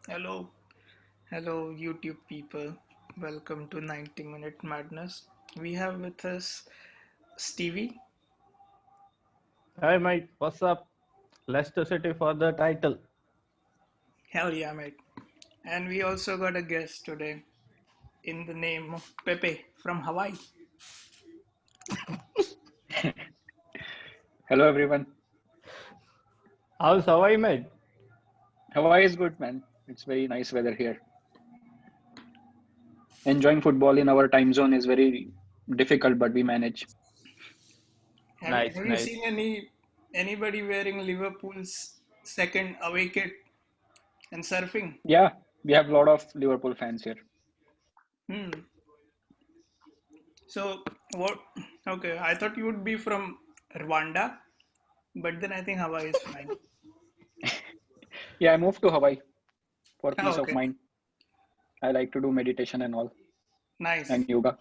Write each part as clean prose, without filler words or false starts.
Hello, hello, YouTube people. Welcome to 90 Minute Madness. We have with us Stevie. Hi mate, what's up? Leicester City for the title. Hell yeah, mate. And we also got a guest today in the name of Pepe from Hawaii. Hello everyone. How's Hawaii mate? Hawaii is good, man. It's very nice weather here. Enjoying football in our time zone is very difficult, but we manage. Have, Nice, have you nice. seen anybody wearing Liverpool's second away kit and surfing? Yeah, we have a lot of Liverpool fans here. Hmm. So what? Okay, I thought you would be from Rwanda, but then I think Hawaii is fine. Yeah, I moved to Hawaii for Oh, peace of okay, mind. I like to do meditation and all nice. and yoga.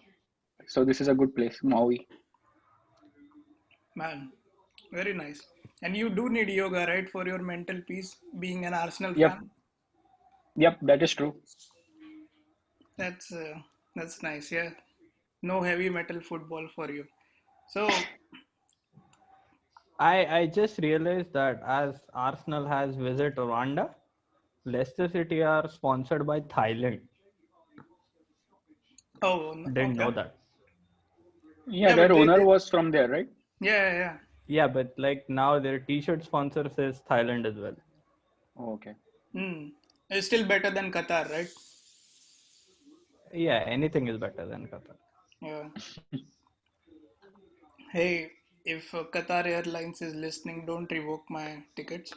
So this is a good place, Maui. Man, very nice. And you do need yoga, right, for your mental peace, being an Arsenal Yep, fan? yep, that is true. That's uh, that's nice, yeah. No heavy metal football for you. So, I just realized that as Arsenal has visit Rwanda, Leicester City are sponsored by Thailand. oh, Didn't okay. know that. Yeah, Yeah, their but owner was from there, right? yeah, yeah, yeah. Yeah, but like now their T-shirt sponsor says Thailand as well. Oh, okay. Hmm. It's still better than Qatar, right? Yeah, anything is better than Qatar. Yeah. Hey, if Qatar Airlines is listening, don't revoke my tickets.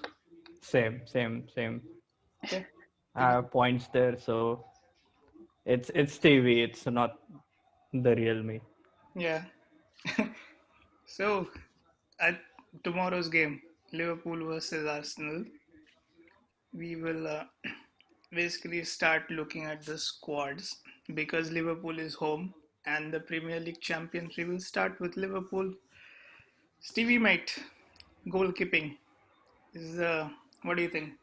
Same. Okay. I have points there, so it's TV. It's not the real me. Yeah. So, at tomorrow's game, Liverpool versus Arsenal, we will basically start looking at the squads because Liverpool is home and the Premier League champions. We will start with Liverpool. Stevie Mate, goalkeeping is what do you think?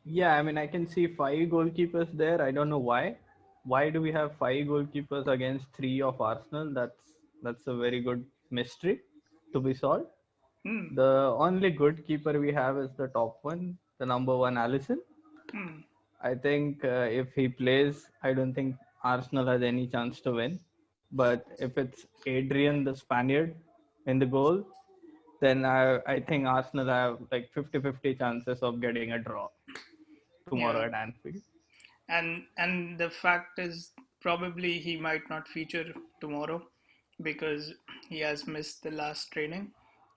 Yeah, I mean, I can see five goalkeepers there. I don't know why. Why do we have five goalkeepers against three of Arsenal? That's a very good mystery to be solved. Hmm. The only good keeper we have is the top one, the number one, Allison. Hmm. I think if he plays, I don't think Arsenal has any chance to win. But if it's Adrian, the Spaniard, in the goal, then I think Arsenal have like 50-50 chances of getting a draw tomorrow Yeah, at Anfield. and the fact is probably he might not feature tomorrow because he has missed the last training.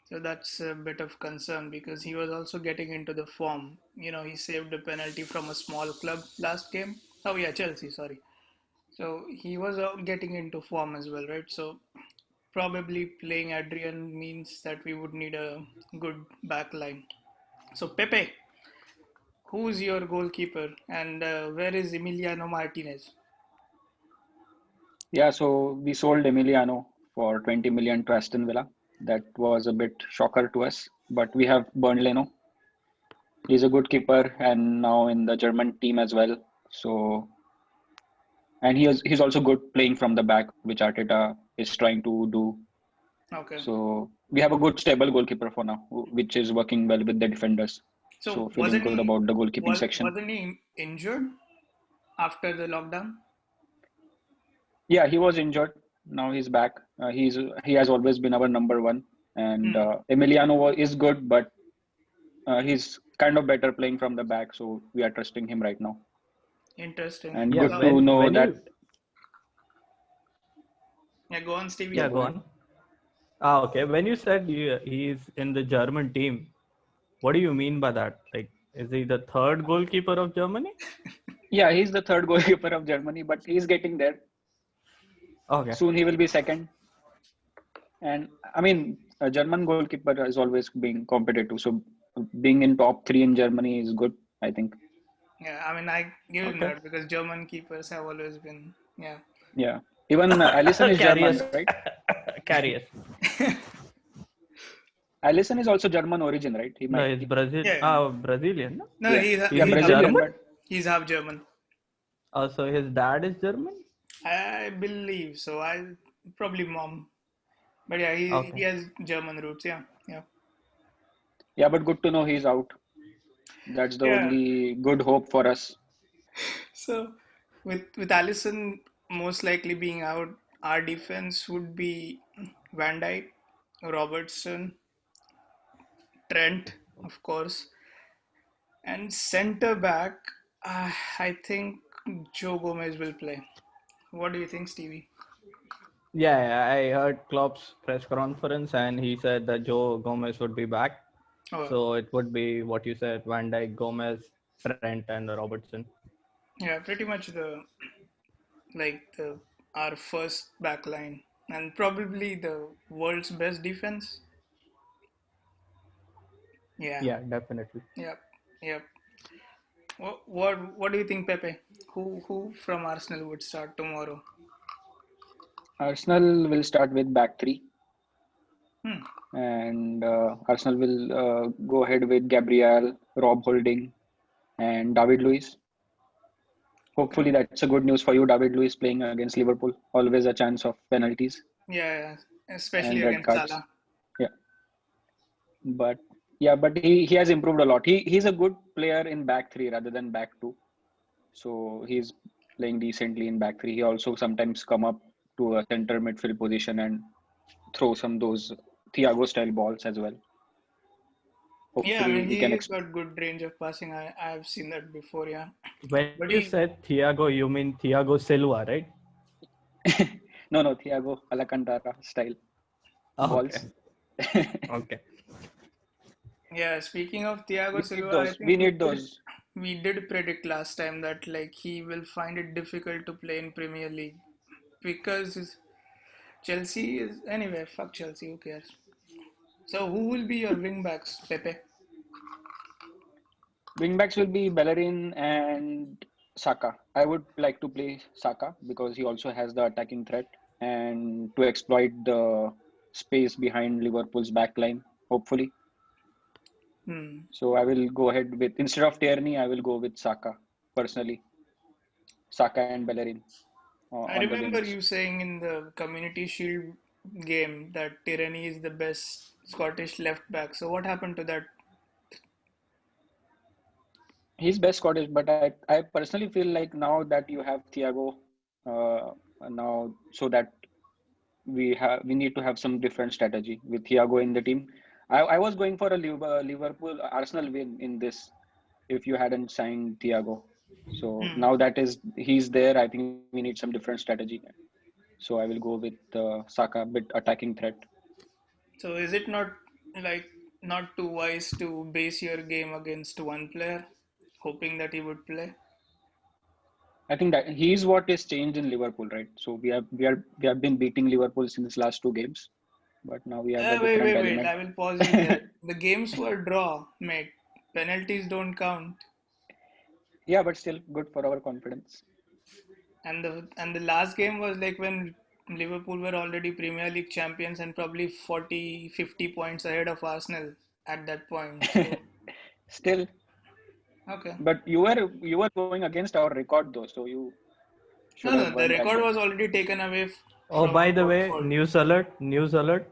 So that's a bit of concern because he was also getting into the form. You know, he saved a penalty from a small club last game. Oh yeah, Chelsea, sorry. So he was getting into form as well, right? So probably playing Adrian means that we would need a good back line. So Pepe, who's your goalkeeper and where is Emiliano Martinez? Yeah, so we sold Emiliano for 20 million to Aston Villa. That was a bit shocker to us, but we have Bernd Leno. He's a good keeper and now in the German team as well. So, and he's also good playing from the back, which Arteta is trying to do. Okay. So we have a good stable goalkeeper for now, which is working well with the defenders. So So feeling good about the goalkeeping section. wasn't he injured after the lockdown? Yeah, he was injured. Now he's back. He has always been our number one, and Hmm. Is good, but he's kind of better playing from the back. So we are trusting him right now, Interesting. and Yeah, good So to know when that. you yeah, go on, Stevie. yeah, Yeah, go go ahead. on. Okay. When you said he's in the German team, what do you mean by that? Like, is he the third goalkeeper of Germany? Yeah, he's the third goalkeeper of Germany, but he's getting there. Okay. Soon he will be second. And I mean, a German goalkeeper is always being competitive. So being in top three in Germany is good, I think. Yeah, I mean I give him Okay. that because German keepers have always been yeah. Yeah. Even Allison is German, Carriers. right? Carriers. Alisson is also German origin, right? He No, might. he's Brazilian. No? No, Yeah, Is yeah, he Brazilian, German? but he's half German. So his dad is German? I believe so. I probably mom, but yeah, he Okay. has German roots. Yeah, yeah, yeah, but good to know he's out. That's the yeah. only good hope for us. So with Allison most likely being out, our defense would be Van Dijk, Robertson, Trent, of course, and center back. I think Joe Gomez will play. What do you think, Stevie? Yeah, I heard Klopp's press conference and he said that Joe Gomez would be back. Oh, So it would be what you said, Van Dijk, Gomez, Trent, and Robertson. yeah, pretty much the our first back line and probably the world's best defense. Yeah, Yeah, definitely. yep, yep. What do you think, Pepe? Who from Arsenal would start tomorrow? Arsenal will start with back three, Hmm. and Arsenal will go ahead with Gabriel, Rob Holding, and David Luiz. Okay. Hopefully, that's a good news for you. David Luiz playing against Liverpool, always a chance of penalties Yeah, especially and red against cards. Salah. Yeah, but but he has improved a lot. He's a good player in back three rather than back two. So he's playing decently in back three. He also sometimes come up to a center midfield position and throw some those Thiago style balls as well. Yeah, I mean Hopefully, we can. he's got good range of passing. I have seen that before. Yeah, When but you he said Thiago, you mean Thiago Silva, right? No, Thiago Alcantara style Okay. balls. Okay. yeah. Speaking of Thiago We need Silva, I those. We think need those. we did predict last time that like he will find it difficult to play in Premier League because Chelsea is anyway. Fuck Chelsea. Who cares? So who will be your wing backs, Pepe? Wingbacks will be Bellerin and Saka. I would like to play Saka because he also has the attacking threat and to exploit the space behind Liverpool's backline, hopefully. Hmm. So I will go ahead with, instead of Tierney, I will go with Saka personally. Saka and Bellerin I on the remember wings. you saying in the Community Shield game that Tierney is the best Scottish left back. So what happened to that? He's best Scottish, but I personally feel like now that you have Thiago now, so that we need to have some different strategy with Thiago in the team. I was going for a Liverpool Arsenal win in this if you hadn't signed Thiago. So Hmm. now that is he's there, I think we need some different strategy. So I will go with Saka, bit attacking threat. So is it not like not too wise to base your game against one player, hoping that he would play? I think that he's what is changed in Liverpool, right? So we have been beating Liverpool since last two games, but now we have a Wait, different wait, wait. element. I will pause you there. The games were draw, mate. Penalties don't count. Yeah, but still good for our confidence. And the last game was like when Liverpool were already Premier League champions and probably 40, 50 points ahead of Arsenal at that point. So Still, okay. but you were going against our record though, so you should No, have no, the won that record game. was already taken away Oh, from by the way, Watford. news alert, news alert.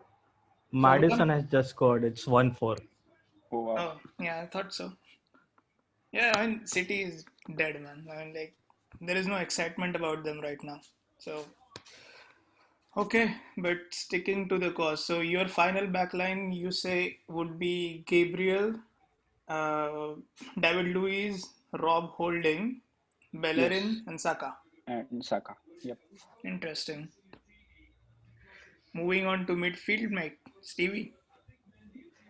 For Madison Fulham? has just scored. It's 1-4. Oh wow. Oh, yeah, I thought so. Yeah, I mean, City is dead, man. I mean, like, there is no excitement about them right now. So, okay, but sticking to the cause. So, your final backline, you say, would be Gabriel, uh, David Luiz, Rob Holding, Yes, Bellerin, and Saka. and Saka. Yep. Interesting. Moving on to midfield, mate. Stevie,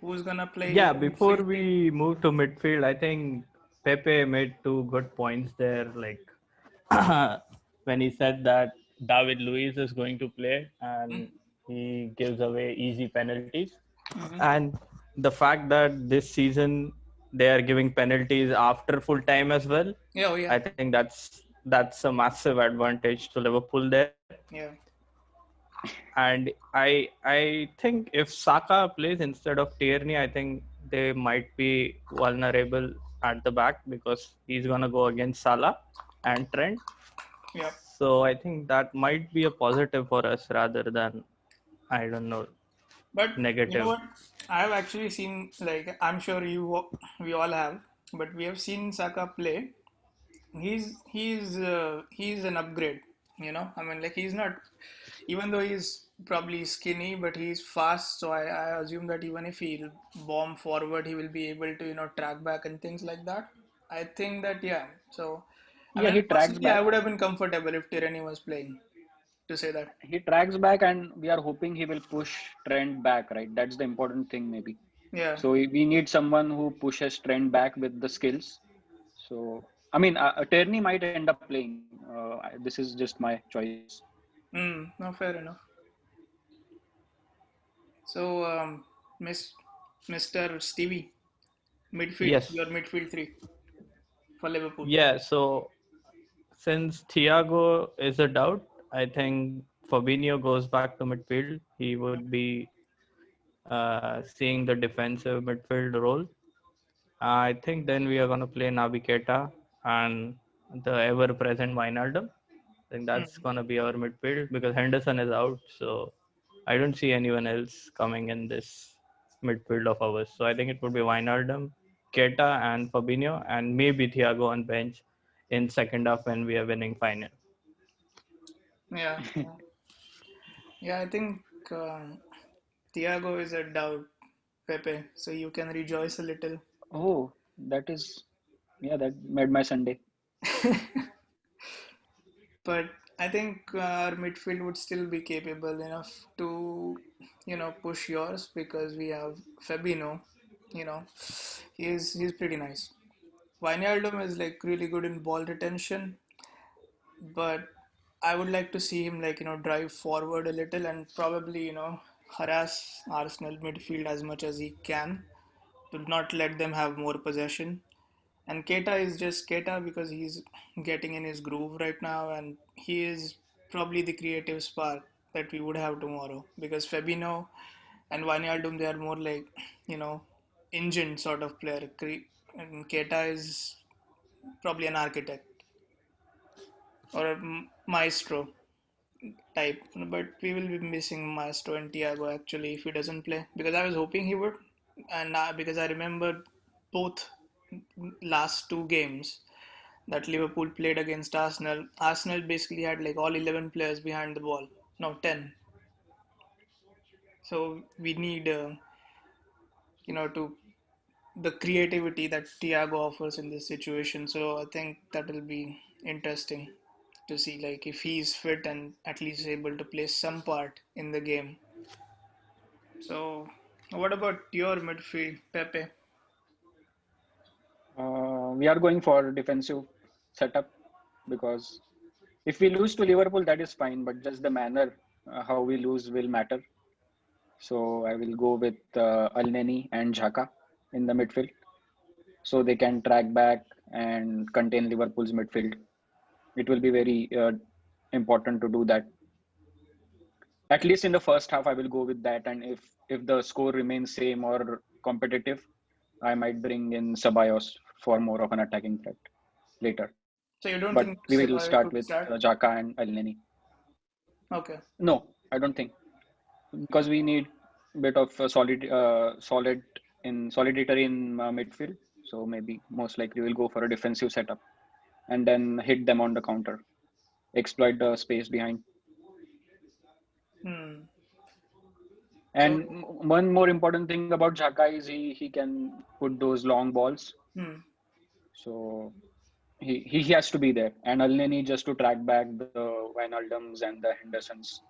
who's gonna play Yeah, before midfield? we move to midfield, I think Pepe made two good points there. Like when he said that David Luiz is going to play and he gives away easy penalties. Mm-hmm. And the fact that this season they are giving penalties after full time as well, Yeah, oh, yeah, I think that's a massive advantage to Liverpool there. yeah. And I think if Saka plays instead of Tierney, I think they might be vulnerable at the back because he's gonna go against Salah and Trent. Yeah. So I think that might be a positive for us rather than, I don't know, But you know negative. what? I have actually seen, like, I'm sure we all have, but we have seen Saka play. He's an upgrade. You know, I mean, like, he's not, even though he's probably skinny, but he's fast. So I assume that even if he'll bomb forward, he will be able to, track back and things like that. I think that, yeah. So, I Yeah, mean, he tracks personally, I back. would have been comfortable if Tierney was playing, to say that. He tracks back, and we are hoping he will push Trent back, right? That's the important thing, maybe. Yeah. So we need someone who pushes Trent back with the skills. So, I mean, Tierney might end up playing. This is just my choice. No, fair enough. So, Mr. Stevie, your Yes. midfield three for Liverpool. Yeah. So since Thiago is a doubt, I think Fabinho goes back to midfield. He would be seeing the defensive midfield role. I think then we are going to play Naby Keita and the ever-present Wijnaldum. I think that's Mm. going to be our midfield because Henderson is out. So I don't see anyone else coming in this midfield of ours. So I think it would be Wijnaldum, Keita, and Fabinho, and maybe Thiago on bench in second half when we are winning final. Yeah, yeah, yeah. I think Thiago is a doubt, Pepe. So you can rejoice a little. Oh, that is, yeah, that made my Sunday. But I think our midfield would still be capable enough to, push yours because we have Fabinho. You know, he's pretty nice. Wijnaldum is like really good in ball retention, but I would like to see him like drive forward a little and probably harass Arsenal midfield as much as he can to not let them have more possession. And Keita is just Keita because he's getting in his groove right now, and he is probably the creative spark that we would have tomorrow. Because Fabinho and Wijnaldum, they are more like you know engine sort of player, and Keita is probably an architect or a maestro type. But we will be missing Maestro and Thiago actually if he doesn't play because I was hoping he would, and because I remember both last two games that Liverpool played against Arsenal. Arsenal basically had like all 11 players behind the ball, no 10. So we need to the creativity that Thiago offers in this situation. So I think that will be interesting to see like if he's fit and at least able to play some part in the game. So, what about your midfield, Pepe? We are going for defensive setup because if we lose to Liverpool, that is fine, but just the manner how we lose will matter. So I will go with Al-Neni and Xhaka in the midfield, so they can track back and contain Liverpool's midfield. It will be very important to do that. At least in the first half, I will go with that. And if the score remains same or competitive, I might bring in Ceballos for more of an attacking threat later. So you don't But think we will Ceballos start would with start? Xhaka and Al-Neni. Okay. No, I don't think, because we need a bit of a solidity in midfield. So maybe most likely we'll go for a defensive setup and then hit them on the counter, exploit the space behind. Hmm. So, And one more important thing about Xhaka is he can put those long balls. hmm. So he has to be there. And Al-Neni just to track back the Wijnaldums and the Hendersons,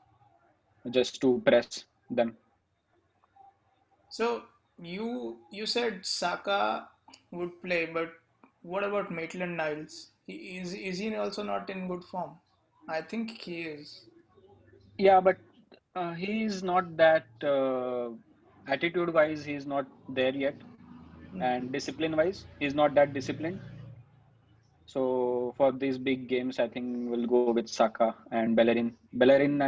just to press them. So you said Saka would play, but what about Maitland-Niles? Is he also not in good form? I think he is. Yeah, but he's not that attitude-wise. He's not there yet, Hmm. and discipline-wise, he's not that disciplined. So for these big games, I think we'll go with Saka and Bellerin. Bellerin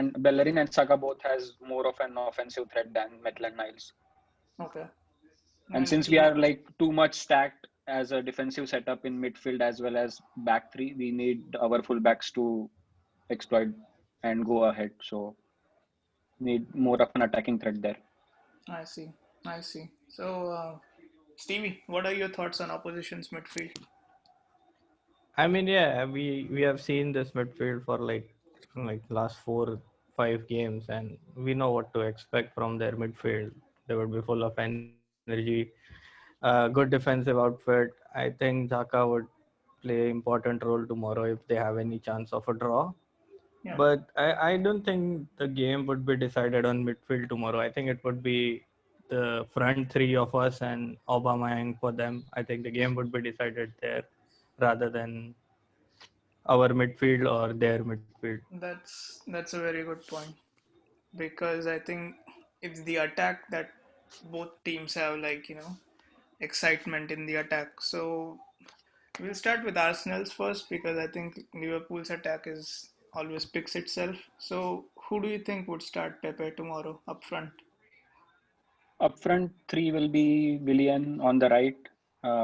and Saka both has more of an offensive threat than Maitland-Niles. Okay. And And since we are like too much stacked as a defensive setup in midfield as well as back three, we need our fullbacks to exploit and go ahead. So need more of an attacking threat there. I see. I see. So, Stevie, what are your thoughts on opposition's midfield? I mean, yeah, we have seen this midfield for like last 4 5 games, and we know what to expect from their midfield. They would be full of energy, good defensive outfit. I think Xhaka would play important role tomorrow if they have any chance of a draw. Yeah. But I don't think the game would be decided on midfield tomorrow. I think it would be the front three of us and Aubameyang for them. I think the game would be decided there rather than our midfield or their midfield. That's a very good point because I think it's the attack that both teams have, like, excitement in the attack. So we'll start with Arsenal's first because I think Liverpool's attack is always picks itself. So who do you think would start Pepe tomorrow up front? Up front, three will be Willian on the right,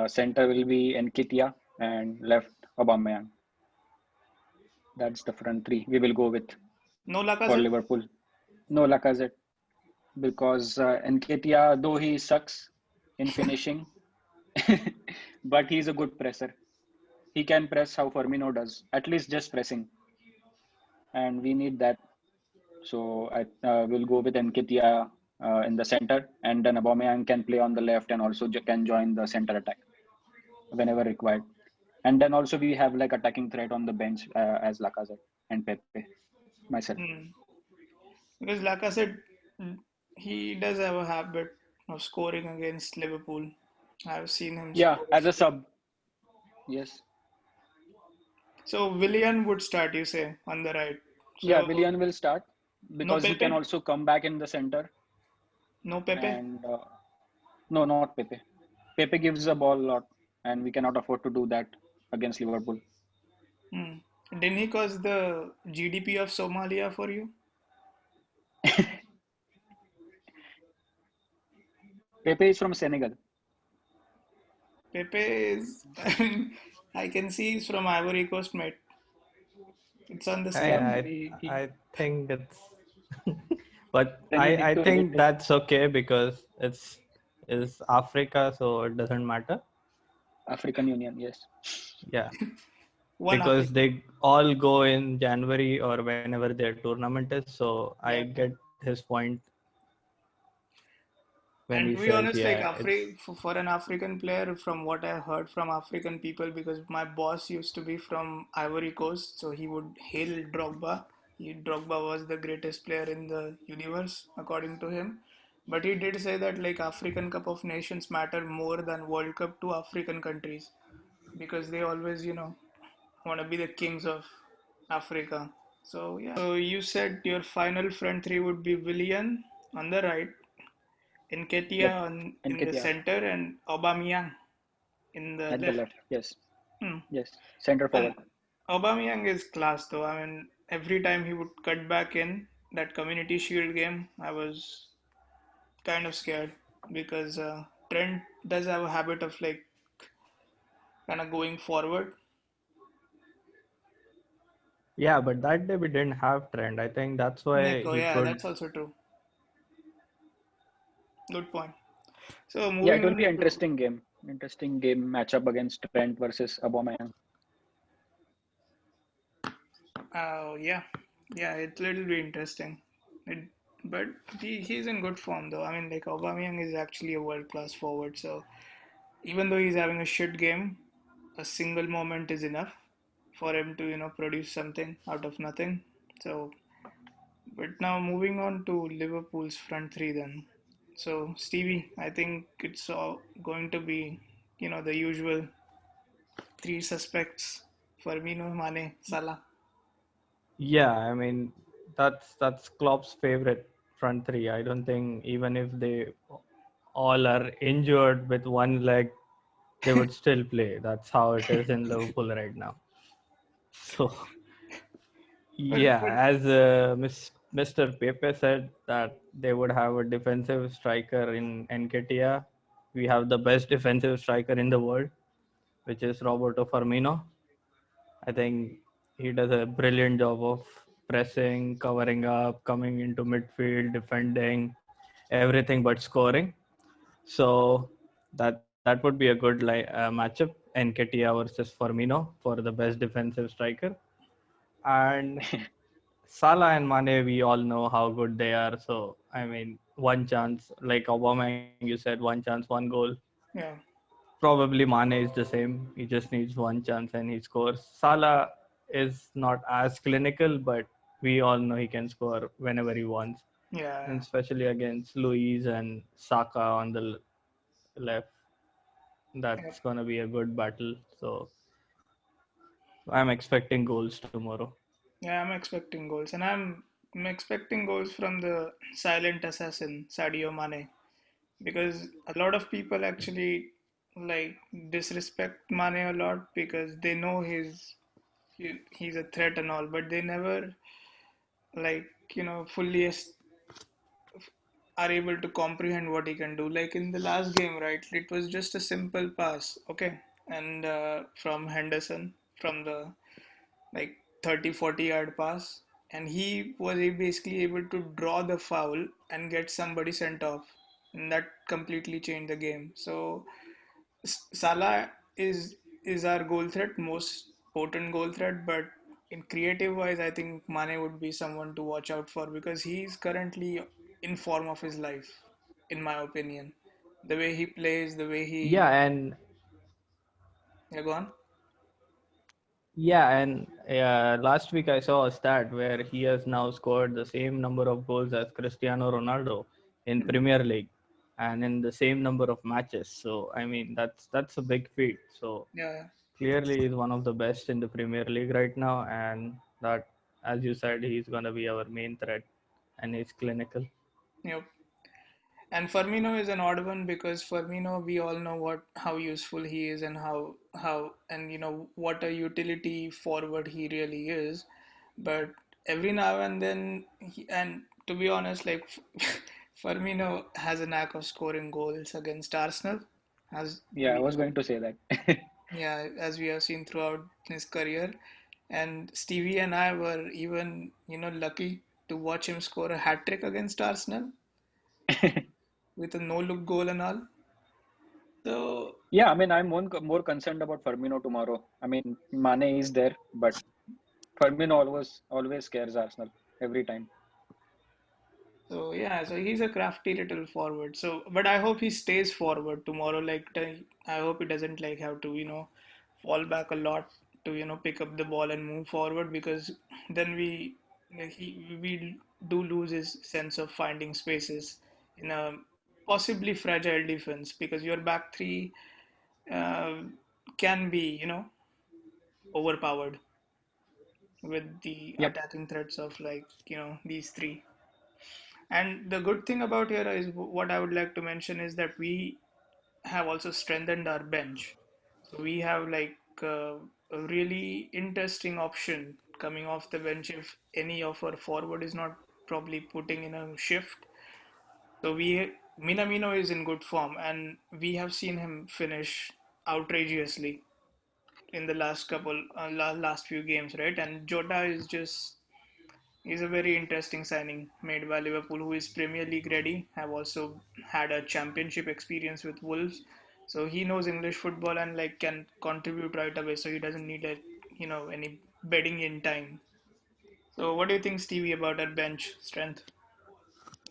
center will be Nketiah, and left Aubameyang. That's the front three we will go with No for Lacazette? Liverpool. No Lacazette because Nketiah, though he sucks in finishing, but he's a good presser. He can press how Firmino does, at least just pressing, and we need that. So I will go with Nketiah in the center, and then Aubameyang can play on the left and also can join the center attack whenever required. And then also we have like attacking threat on the bench as Lacazette and Pepe, myself. Hmm. Because Lacazette, mm, he does have a habit of scoring against Liverpool. I've seen him Yeah, score a as a few. sub. Yes. So Willian would start, you say, on the right. Yeah, So Willian will start no because he can Pepe, also come back in the center. no Pepe. And no, not Pepe. Pepe gives the ball a lot, and we cannot afford to do that against Liverpool. Hmm. Didn't he cause the GDP of Somalia for you? Pepe is from Senegal. Pepe is, I mean, I can see he's from Ivory Coast, mate. It's on the I Yeah, skin. I he I think it's, but then you need I to think visit that's okay because it's Africa, so it doesn't matter. African Union. Yes. Yeah, One because African. they all go in January or whenever their tournament is. So I Yeah. get his point when he And to be says, honest, like yeah, it's For an African player, from what I heard from African people, because my boss used to be from Ivory Coast, so he would hail Drogba. Drogba was the greatest player in the universe, according to him. But he did say that like African Cup of Nations matter more than World Cup to African countries because they always, want to be the kings of Africa. So yeah. So you said your final front three would be Willian on the right, Yep. Nketiah in the Nketiah center, and Aubameyang in the at the left. left. Yes. Hmm. Yes. Center And forward. Aubameyang is class though. I mean, every time he would cut back in that Community Shield game, I was kind of scared because Trent does have a habit of like kind of going forward. yeah. But that day we didn't have Trent. I think that's why Nico, he yeah, could. that's also true. Good point. So Yeah, it moving will on be an to interesting game. Interesting game matchup against Trent versus Aubameyang. yeah, yeah, it'll be interesting. It, but he's in good form though. I mean, like Aubameyang is actually a world class forward. So even though he's having a shit game, a single moment is enough for him to produce something out of nothing. So, but now moving on to Liverpool's front three then. So Stevie, I think it's all going to be the usual three suspects: Firmino, Mane, Salah. Yeah, I mean that's Klopp's favorite front three. I don't think even if they all are injured with one leg, they would still play. That's how it is in Liverpool right now. So yeah, but as Mr. Pepe said that they would have a defensive striker in Nketiah. We have the best defensive striker in the world, which is Roberto Firmino. I think he does a brilliant job of pressing, covering up, coming into midfield, defending, everything but scoring. So that would be a good matchup. Nketiah versus Firmino for the best defensive striker. And Salah and Mane, we all know how good they are. So I mean, one chance, like Aubameyang, you said, one chance, one goal. yeah, Probably Mane is the same. He just needs one chance and he scores. Salah is not as clinical, but we all know he can score whenever he wants, and yeah, especially against Luis and Saka on the left. yeah. That's gonna be a good battle. So I'm expecting goals tomorrow. Yeah, I'm expecting goals, and I'm expecting goals from the silent assassin Sadio Mane, because a lot of people actually like disrespect Mane a lot because they know he's a threat and all, but they never like fully are able to comprehend what he can do. Like in the last game, right? It was just a simple pass, okay, and from Henderson from the like 30-40 yard pass, and he was basically able to draw the foul and get somebody sent off, and that completely changed the game. So Salah is our goal threat, most potent goal threat, but in creative wise, I think Mane would be someone to watch out for because he's currently in form of his life, in my opinion. The way he plays, the way Yeah, he, and yeah, go on. last week I saw a stat where he has now scored the same number of goals as Cristiano Ronaldo in Hmm. Premier League, and in the same number of matches. So I mean that's a big feat. So Yeah, clearly he's one of the best in the Premier League right now, and that, as you said, he's gonna be our main threat, and he's clinical. yeah. And Firmino is an odd one because Firmino, we all know what how useful he is and how and what a utility forward he really is. But every now and then, and to be honest, like Firmino has a knack of scoring goals against Arsenal, as Yeah, I we was going to say that. yeah, as we have seen throughout his career. And Stevie and I were even lucky to watch him score a hat trick against Arsenal with a no look goal and all. So Yeah, I mean, I'm more concerned about Firmino tomorrow. I mean, Mane is there, but Firmino always scares Arsenal every time. yeah, so he's a crafty little forward. So, but I hope he stays forward tomorrow. Like, I hope he doesn't like have to fall back a lot to pick up the ball and move forward because then we do lose his sense of finding spaces in a possibly fragile defense because your back three uh, can be overpowered with the Yep. attacking threats of like these three. And the good thing about here is what I would like to mention is that we have also strengthened our bench. So we have like a really interesting option coming off the bench if any of our forward is not probably putting in a shift. So Minamino is in good form, and we have seen him finish outrageously in the last last few games, right? And Jota is just he's a very interesting signing made by Liverpool, who is Premier League ready. Have also had a championship experience with Wolves, so he knows English football and like can contribute right away. So he doesn't need any bedding in time. So what do you think, Stevie, about our bench strength?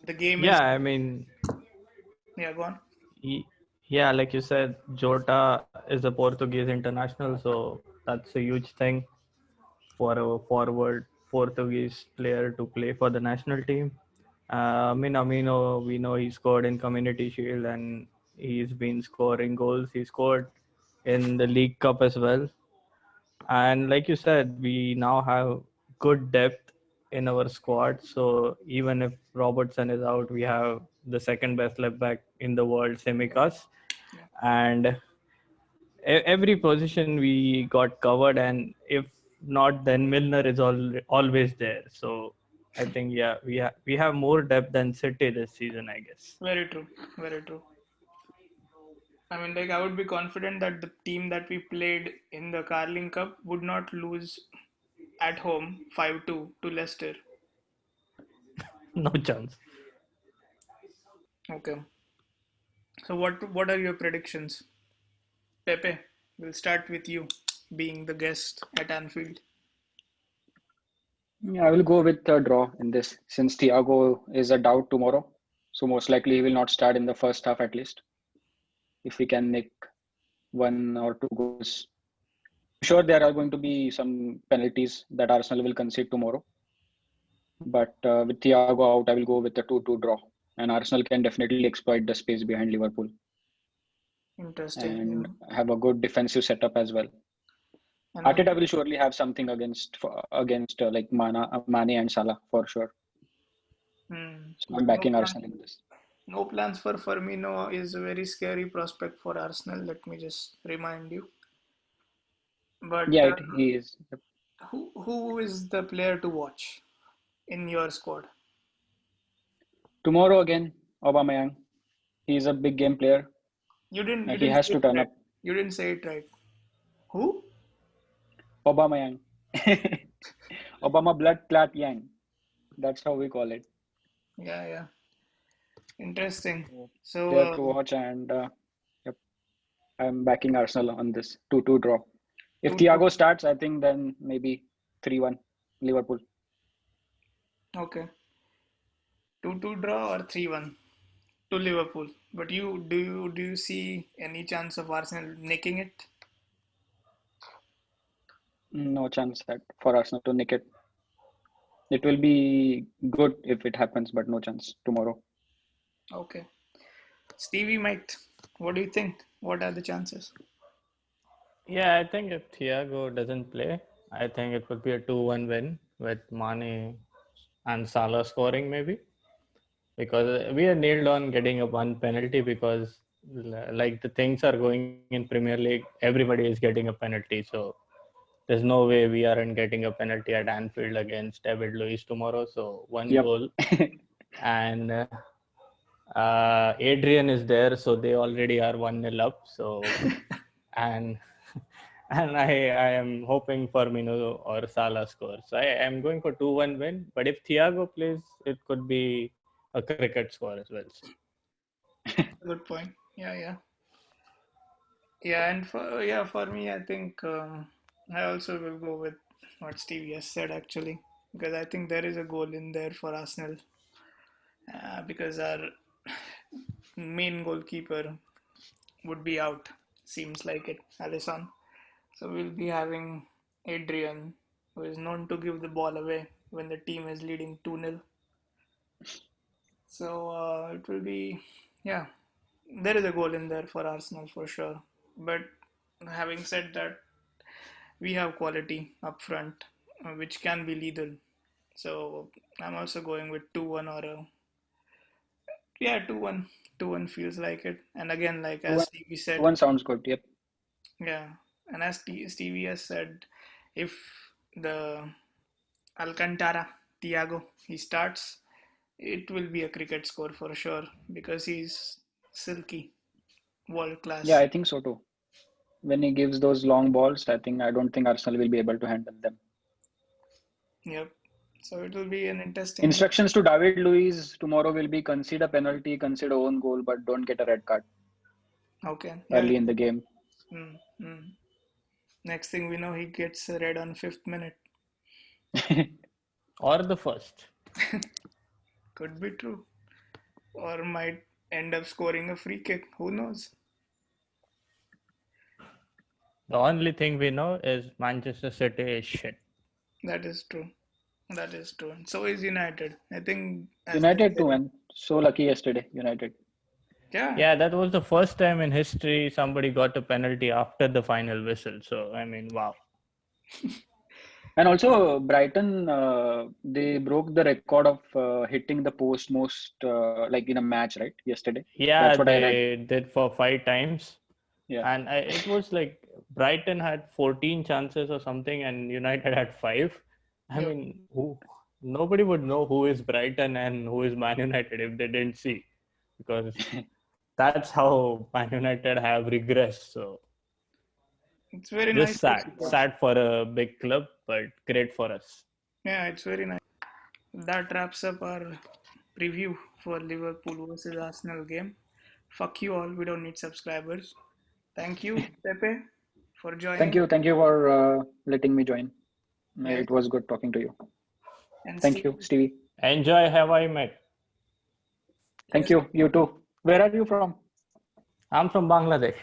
The game is Yeah, I mean, yeah, go on. he, yeah, like you said, Jota is a Portuguese international, so that's a huge thing for a forward Portuguese player to play for the national team. Minamino, we know he scored in Community Shield and he's been scoring goals. He scored in the League Cup as well. And like you said, we now have good depth in our squad. So even if Robertson is out, we have the second best left back in the world, Yeah, Semikas. yeah, And every position we got covered, and if not, then Milner is always there. So I think yeah, we have more depth than City this season, I guess. Very true. Very true. I mean, like, I would be confident that the team that we played in the Carling Cup would not lose at home 5-2 to Leicester. No chance. Okay. So what are your predictions? Pepe, we'll start with you being the guest at Anfield. Yeah, I will go with a draw in this since Thiago is a doubt tomorrow. So most likely he will not start in the first half at least. If we can make 1 or 2 goals. I'm sure there are going to be some penalties that Arsenal will concede tomorrow. But with Thiago out, I will go with a 2-2 draw. And Arsenal can definitely exploit the space behind Liverpool Interesting. and have a good defensive setup as well. And Arteta will surely have something against like Mane and Salah for sure. So I'm but backing Arsenal in this. no plans for Firmino is a very scary prospect for Arsenal. Let me just remind you. But Yeah, he is. who is the player to watch in your squad? Tomorrow again, Aubameyang. He's a big game player. You didn't He has say to it turn right. up. You didn't say it right. Who? Aubameyang. Obama blood clot Yang. That's how we call it. Yeah. Interesting. Player to So watch, and yep, I'm backing Arsenal on this 2-2 draw. If 2-2. Thiago starts, I think then maybe 3-1 Liverpool. Okay. 2-2 draw or 3-1 to Liverpool. But do you see any chance of Arsenal nicking it? No chance for Arsenal to nick it. It will be good if it happens, but no chance tomorrow. Okay. Stevie might. What do you think? What are the chances? Yeah, I think if Thiago doesn't play, I think it would be a 2-1 win with Mane and Salah scoring maybe. Because we are nailed on getting a one penalty because like the things are going in Premier League, everybody is getting a penalty. So there's no way we aren't getting a penalty at Anfield against David Luiz tomorrow. So one Yep. goal. And Adrian is there, so they already are 1-0 up. So and I am hoping Firmino or Salah scores. So I am going for 2-1 win. But if Thiago plays, it could be a cricket score as well. So. Good point. Yeah. And for me, I think I also will go with what Stevie has said actually, because I think there is a goal in there for Arsenal, because our main goalkeeper would be out. Seems like it, Alisson. So we'll be having Adrian, who is known to give the ball away when the team is leading 2-0. So it will be, yeah, there is a goal in there for Arsenal for sure. But having said that, we have quality up front, which can be lethal. So I'm also going with 2-1 or a, yeah, 2-1. 2-1 feels like it. And again, like as 2-1, Stevie said, 2-1 sounds good. Yep. yeah, and as Stevie has said, if the Alcantara, Thiago, he starts, it will be a cricket score for sure because he's silky, world Yeah, class. I think so too. When he gives those long balls, I don't think Arsenal will be able to handle them. Yep. So it will be an interesting game. Instructions to David Luiz tomorrow will be concede a penalty, concede own goal, but don't get a red card Okay. early in the game. Mm. Next thing we know, he gets a red on 5th minute. Or the first. Could be true. Or might end up scoring a free kick. Who knows? The only thing we know is Manchester City is shit. That is true. That is true. And so is United. I think as they United too, say, man. So lucky yesterday, United. Yeah, that was the first time in history somebody got a penalty after the final whistle. So, I mean, wow. And also Brighton, they broke the record of hitting the post most like in a match, right? Yesterday. Yeah, That's what I read. they did for 5 times. Yeah. And it was like Brighton had 14 chances or something, and United had 5. I Yeah. mean, nobody would know who is Brighton and who is Man United if they didn't see, because that's how Man United have regressed. So It's very just nice to sad, see that. sad for a big club, but great for us. Yeah, it's very nice. That wraps up our preview for Liverpool versus Arsenal game. Fuck you all. We don't need subscribers. Thank you, Pepe, for Thank joining. you. Thank you for letting me join. Yeah, It was good talking to you. and Thank Steve. you, Stevie. Enjoy Have I Met. Thank Yes. you. You too. Where are you from? I'm from Bangladesh.